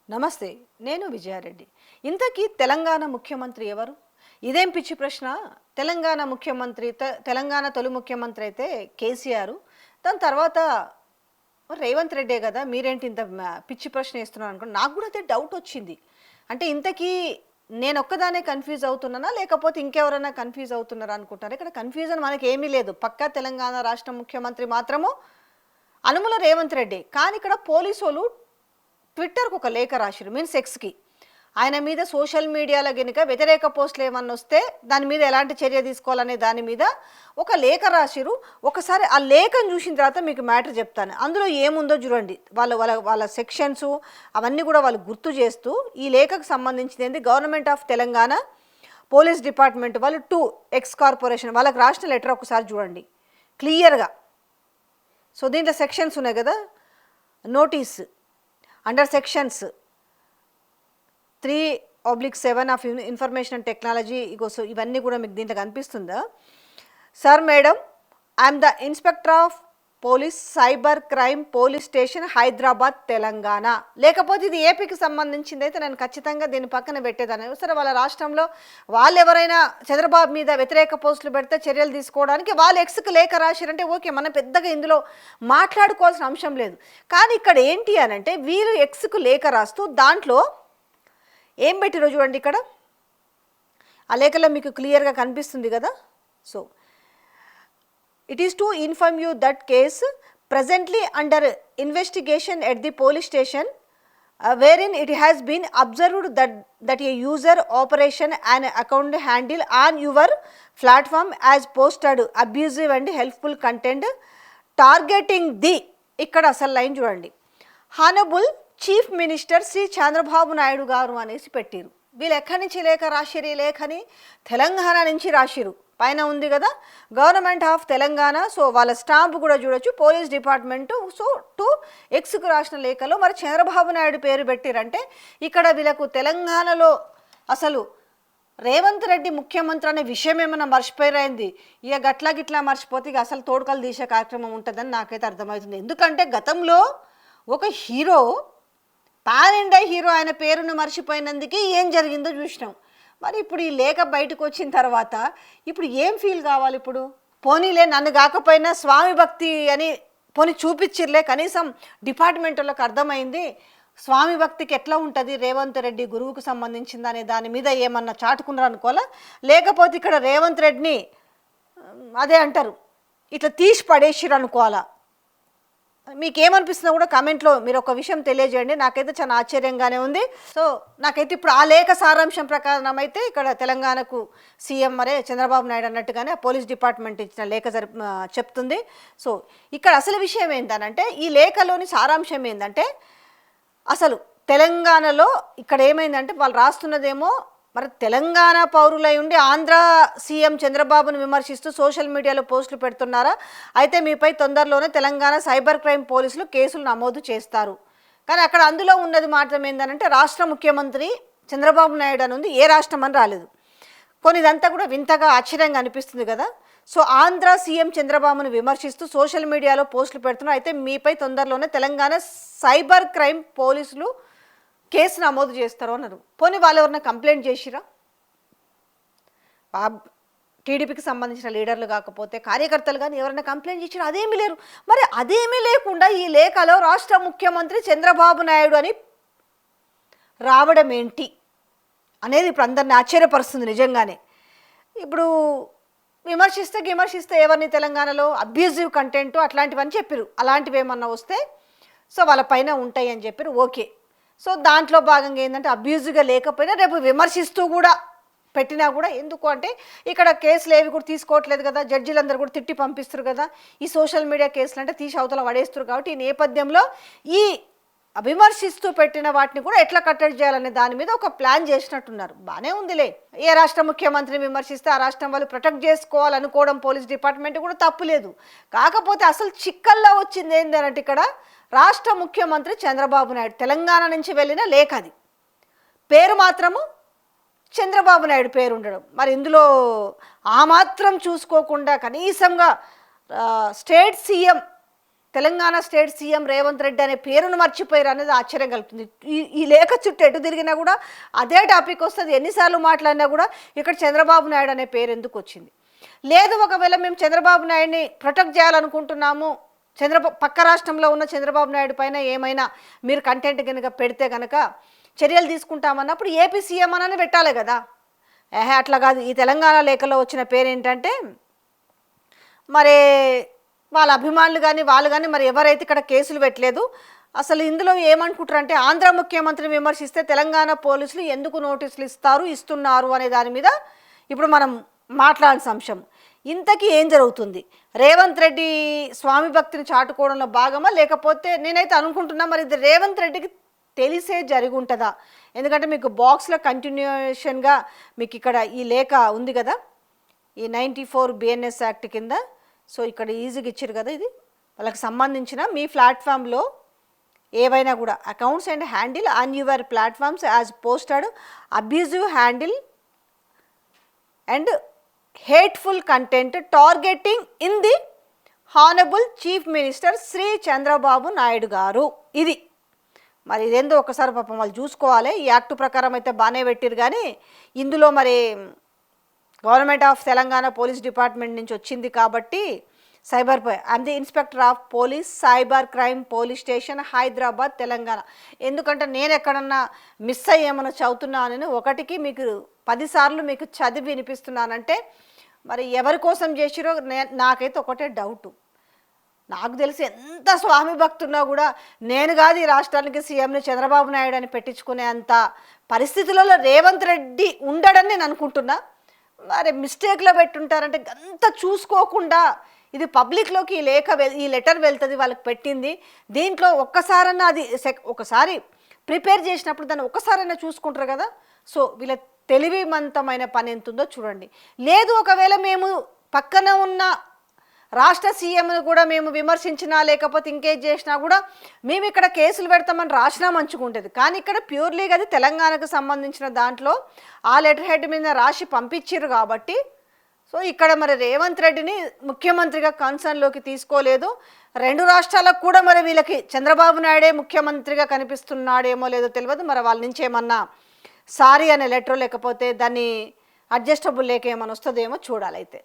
నమస్తే. నేను విజయారెడ్డి. ఇంతకీ తెలంగాణ ముఖ్యమంత్రి ఎవరు? ఇదేం పిచ్చి ప్రశ్న. తెలంగాణ ముఖ్యమంత్రి తెలంగాణ తొలి ముఖ్యమంత్రి అయితే కేసీఆర్. దాని తర్వాత రేవంత్ రెడ్డే కదా! మీరేంటి ఇంత పిచ్చి ప్రశ్న ఏస్తున్నారు అనుకోండి. నాకు కూడా అదే డౌట్ వచ్చింది. అంటే ఇంతకీ నేనొక్కదాన్నే కన్‌ఫ్యూజ్ అవుతున్నానా? లేకపోతే ఇంకెవరైనా కన్‌ఫ్యూజ్ అవుతున్నారా అనుకుంటారా? ఇక్కడ కన్‌ఫ్యూజన్ మనకేమీ లేదు. పక్కా తెలంగాణ రాష్ట్ర ముఖ్యమంత్రి మాత్రము అనుముల రేవంత్ రెడ్డి. కానీ ఇక్కడ పోలీసోళ్ళు ట్విట్టర్‌కి ఒక లేఖ రాసిర్రు. మీన్స్ ఎక్స్‌కి. ఆయన మీద సోషల్ మీడియాలో గనుక వ్యతిరేక పోస్టులు ఏమన్నా వస్తే దాని మీద ఎలాంటి చర్య తీసుకోవాలనే దాని మీద ఒక లేఖ రాసిర్రు. ఒకసారి ఆ లేఖను చూసిన తర్వాత మీకు మ్యాటర్ చెప్తాను. అందులో ఏముందో చూడండి. వాళ్ళ వాళ్ళ వాళ్ళ సెక్షన్స్ అవన్నీ కూడా వాళ్ళు గుర్తు చేస్తూ ఈ లేఖకు సంబంధించింది government of Telangana police department వాళ్ళు 2 ఎక్స్ కార్పొరేషన్ వాళ్ళకి రాసిన లెటర్ ఒకసారి చూడండి క్లియర్గా. సో దీంట్లో సెక్షన్స్ ఉన్నాయి కదా. Notice under sections 3/7 of information and technology so ఇవన్నీ కూడా మీకు దీంట్లో కనిపిస్తుందా? Sir madam, I'm the inspector of police cyber crime police station Hyderabad Telangana. లేకపోతే ఇది ఏపీకి సంబంధించింది అయితే నేను ఖచ్చితంగా దీని పక్కన పెట్టేదాన్ని. సరే వాళ్ళ రాష్ట్రంలో వాళ్ళు ఎవరైనా చంద్రబాబు మీద వ్యతిరేక పోస్టులు పెడితే చర్యలు తీసుకోవడానికి వాళ్ళు ఎక్స్కి లేఖ రాశారంటే ఓకే, మనం పెద్దగా ఇందులో మాట్లాడుకోవాల్సిన అంశం లేదు. కానీ ఇక్కడ ఏంటి అని అంటే వీళ్ళు ఎక్స్కు లేఖ రాస్తూ దాంట్లో ఏం పెట్టిరో చూడండి. ఇక్కడ ఆ లేఖలో మీకు క్లియర్గా కనిపిస్తుంది కదా. So it is to inform you that case presently under investigation at the police station wherein it has been observed that a user operation an account handle on your platform as posted abusive and helpful content targeting the ఇక్కడ అసలు line చూడండి. Honourable chief minister Shri Chandrababu Naidu garu అనేసి పెట్టిరు. వీళ్ళు ఎక్కడి నుంచి లేఖ రాసిరు? ఈ లేఖని తెలంగాణ నుంచి రాసిరు. పైన ఉంది కదా గవర్నమెంట్ ఆఫ్ తెలంగాణ. సో వాళ్ళ స్టాంప్ కూడా చూడొచ్చు పోలీస్ డిపార్ట్మెంటు. సో 2 ఎక్స్కు రాసిన లేఖలో మరి చంద్రబాబు నాయుడు పేరు పెట్టిరంటే ఇక్కడ వీళ్ళకు తెలంగాణలో అసలు రేవంత్ రెడ్డి ముఖ్యమంత్రి అనే విషయం ఏమైనా మర్చిపోయింది. ఇక గిట్లా మర్చిపోతే ఇక అసలు తోడుకలు తీసే కార్యక్రమం ఉంటుందని నాకైతే అర్థమవుతుంది. ఎందుకంటే గతంలో ఒక హీరో పాన్ ఇండియా హీరో ఆయన పేరును మర్చిపోయినందుకే ఏం జరిగిందో చూసినాం. మరి ఇప్పుడు ఈ లేఖ బయటకు వచ్చిన తర్వాత ఇప్పుడు ఏం ఫీల్ కావాలి? ఇప్పుడు పోనీలే నన్ను కాకపోయినా స్వామి భక్తి అని పోనీ చూపించిర్లే, కనీసం డిపార్ట్మెంట్ వాళ్ళకి అర్థమైంది స్వామి భక్తికి ఎట్లా ఉంటుంది రేవంత్ రెడ్డి గురువుకు సంబంధించింది అనే దాని మీద ఏమన్నా చాటుకున్నారు అనుకోవాలా? లేకపోతే ఇక్కడ రేవంత్ రెడ్డిని అదే అంటారు ఇట్లా తీసి పడేసిరు అనుకోవాలా? మీకేమనిపిస్తుందో కూడా కమెంట్లో మీరు ఒక విషయం తెలియజేయండి. నాకైతే చాలా ఆశ్చర్యంగానే ఉంది. సో నాకైతే ఇప్పుడు ఆ లేఖ సారాంశం ప్రకారం అయితే ఇక్కడ తెలంగాణకు సీఎం మరే చంద్రబాబు నాయుడు అన్నట్టుగానే పోలీస్ డిపార్ట్మెంట్ ఇచ్చిన లేఖ చెప్తుంది. సో ఇక్కడ అసలు విషయం ఏంటంటే ఈ లేఖలోని సారాంశం ఏంటంటే అసలు తెలంగాణలో ఇక్కడ ఏమైందంటే వాళ్ళు రాస్తున్నదేమో మరి తెలంగాణ పౌరులై ఉండి ఆంధ్ర సీఎం చంద్రబాబును విమర్శిస్తూ సోషల్ మీడియాలో పోస్టులు పెడుతున్నారా? అయితే మీపై తొందరలోనే తెలంగాణ సైబర్ క్రైమ్ పోలీసులు కేసులు నమోదు చేస్తారు. కానీ అక్కడ అందులో ఉన్నది మాత్రం ఏంటంటే రాష్ట్ర ముఖ్యమంత్రి చంద్రబాబు నాయుడు అని ఉంది, ఏ రాష్ట్రం అని రాలేదు. కొన్ని ఇదంతా కూడా వింతగా ఆశ్చర్యంగా అనిపిస్తుంది కదా. సో ఆంధ్ర సీఎం చంద్రబాబును విమర్శిస్తూ సోషల్ మీడియాలో పోస్టులు పెడుతున్నారు. అయితే మీపై తొందరలోనే తెలంగాణ సైబర్ క్రైమ్ పోలీసులు కేసు నమోదు చేస్తారు అన్నారు. పోనీ వాళ్ళు ఎవరైనా కంప్లైంట్ చేసిరా? టీడీపీకి సంబంధించిన లీడర్లు కాకపోతే కార్యకర్తలు కానీ ఎవరైనా కంప్లైంట్ చేసిరా? అదేమీ లేరు. మరి అదేమీ లేకుండా ఈ లేఖలో రాష్ట్ర ముఖ్యమంత్రి చంద్రబాబు నాయుడు అని రావడం ఏంటి అనేది ఇప్పుడు అందరిని ఆశ్చర్యపరుస్తుంది నిజంగానే. ఇప్పుడు విమర్శిస్తే ఎవరిని తెలంగాణలో అబ్యూజివ్ కంటెంట్ అట్లాంటివని చెప్పారు. అలాంటివి ఏమన్నా వస్తే సో వాళ్ళ పైన ఉంటాయి అని చెప్పారు. ఓకే. సో దాంట్లో భాగంగా ఏంటంటే అబ్యూజ్గా లేకపోయినా రేపు విమర్శిస్తూ కూడా పెట్టినా కూడా ఎందుకు అంటే ఇక్కడ కేసులు ఏవి కూడా తీసుకోవట్లేదు కదా, జడ్జీలందరూ కూడా తిట్టి పంపిస్తారు కదా ఈ సోషల్ మీడియా కేసులు అంటే తీసి అవతల పడేస్తారు. కాబట్టి ఈ నేపథ్యంలో ఈ విమర్శిస్తూ పెట్టిన వాటిని కూడా ఎట్లా కట్టడి చేయాలనే దాని మీద ఒక ప్లాన్ చేసినట్టున్నారు. బాగానే ఉందిలే. ఏ రాష్ట్ర ముఖ్యమంత్రిని విమర్శిస్తే ఆ రాష్ట్రం వాళ్ళు ప్రొటెక్ట్ చేసుకోవాలనుకోవడం పోలీస్ డిపార్ట్మెంట్ కూడా తప్పులేదు. కాకపోతే అసలు చిక్కల్లో వచ్చింది ఏంటంటే ఇక్కడ రాష్ట్ర ముఖ్యమంత్రి చంద్రబాబు నాయుడు తెలంగాణ నుంచి వెళ్ళిన లేఖ, అది పేరు మాత్రము చంద్రబాబు నాయుడు పేరు ఉండడం. మరి ఇందులో ఆ మాత్రం చూసుకోకుండా కనీసంగా state CM Telangana state CM Revanth Reddy అనే పేరును మర్చిపోయారు అనేది ఆశ్చర్యం కలుగుతుంది. ఈ లేఖ చుట్టూ ఎటు తిరిగినా కూడా అదే టాపిక్ వస్తుంది. ఎన్నిసార్లు మాట్లాడినా కూడా ఇక్కడ చంద్రబాబు నాయుడు అనే పేరు ఎందుకు వచ్చింది? లేదు, ఒకవేళ మేము చంద్రబాబు నాయుడిని ప్రొటెక్ట్ చేయాలనుకుంటున్నాము, పక్క రాష్ట్రంలో ఉన్న చంద్రబాబు నాయుడు పైన ఏమైనా మీరు కంటెంట్ కనుక పెడితే కనుక చర్యలు తీసుకుంటామన్నప్పుడు ఏపీ సీఎం అని పెట్టాలి కదా. అట్లా కాదు. ఈ తెలంగాణ లేఖలో వచ్చిన పేరు ఏంటంటే మరి వాళ్ళ అభిమానులు కానీ వాళ్ళు కానీ మరి ఎవరైతే ఇక్కడ కేసులు పెట్టలేదు, అసలు ఇందులో ఏమనుకుంటారంటే ఆంధ్ర ముఖ్యమంత్రిని విమర్శిస్తే తెలంగాణ పోలీసులు ఎందుకు నోటీసులు ఇస్తున్నారు అనే దాని మీద ఇప్పుడు మనం మాట్లాడాల్సిన అంశం. ఇంతకీ ఏం జరుగుతుంది? రేవంత్ రెడ్డి స్వామి భక్తిని చాటుకోవడంలో భాగమా, లేకపోతే నేనైతే అనుకుంటున్నా మరి ఇది రేవంత్ రెడ్డికి తెలిసే జరిగి ఉంటుందా? ఎందుకంటే మీకు బాక్స్లో కంటిన్యూషన్గా మీకు ఇక్కడ ఈ లేఖ ఉంది కదా, ఈ 94 BNS యాక్ట్ కింద. సో ఇక్కడ ఈజీగా ఇచ్చారు కదా, ఇది వాళ్ళకి సంబంధించిన మీ ప్లాట్ఫామ్లో ఏవైనా కూడా accounts and handle on your platforms as posted abusive handle and hateful content targeting in the honourable chief minister Shri Chandrababu Naidu garu. ఇది మరి ఇదేందో ఒకసారి పాపం వాళ్ళు చూసుకోవాలి. ఈ యాక్ట్ ప్రకారం అయితే బాగానే పెట్టారు, కానీ ఇందులో మరి government of Telangana police department నుంచి వచ్చింది కాబట్టి cyber I'm the inspector of police cyber crime police station Hyderabad Telangana. ఎందుకంటే నేను ఎక్కడన్నా మిస్ అయ్యేమన్నా చదువుతున్నానని ఒకటికి మీకు 10 సార్లు మీకు చదివి వినిపిస్తున్నానంటే మరి ఎవరి కోసం చేసిరో నాకైతే ఒకటే డౌటు. నాకు తెలిసి ఎంత స్వామి భక్తున్నా కూడా నేను కాదు ఈ రాష్ట్రానికి సీఎంని చంద్రబాబు నాయుడు అని పెట్టించుకునే అంత పరిస్థితులలో రేవంత్ రెడ్డి ఉండడని నేను అనుకుంటున్నా. మరి మిస్టేక్లో పెట్టుంటారంటే అంత చూసుకోకుండా ఇది పబ్లిక్లోకి ఈ లెటర్ వెళ్తుంది, వాళ్ళకి పెట్టింది. దీంట్లో ఒక్కసారన్నా అది ఒకసారి ప్రిపేర్ చేసినప్పుడు దాన్ని ఒక్కసారైనా చూసుకుంటారు కదా. సో వీళ్ళ తెలివిమంతమైన పని ఎంత ఉందో చూడండి. లేదు, ఒకవేళ మేము పక్కన ఉన్న రాష్ట్ర సీఎంను కూడా మేము విమర్శించినా లేకపోతే ఇంకేం చేసినా కూడా మేము ఇక్కడ కేసులు పెడతామని రాసినా మంచుకుంటుంది. కానీ ఇక్కడ ప్యూర్లీగా అది తెలంగాణకు సంబంధించిన దాంట్లో ఆ లెటర్ హెడ్ మీద రాసి పంపించారు కాబట్టి సో ఇక్కడ మరి రేవంత్ రెడ్డిని ముఖ్యమంత్రిగా కన్సర్న్లోకి తీసుకోలేదు. 2 రాష్ట్రాలకు కూడా మరి వీళ్ళకి చంద్రబాబు నాయుడే ముఖ్యమంత్రిగా కనిపిస్తున్నాడేమో లేదో తెలియదు. మరి వాళ్ళ నుంచి ఏమన్నా సారీ అనే లెటర్ లేకపోతే దాన్ని అడ్జస్టబుల్ లేక ఏమన్నా వస్తుందేమో చూడాలైతే.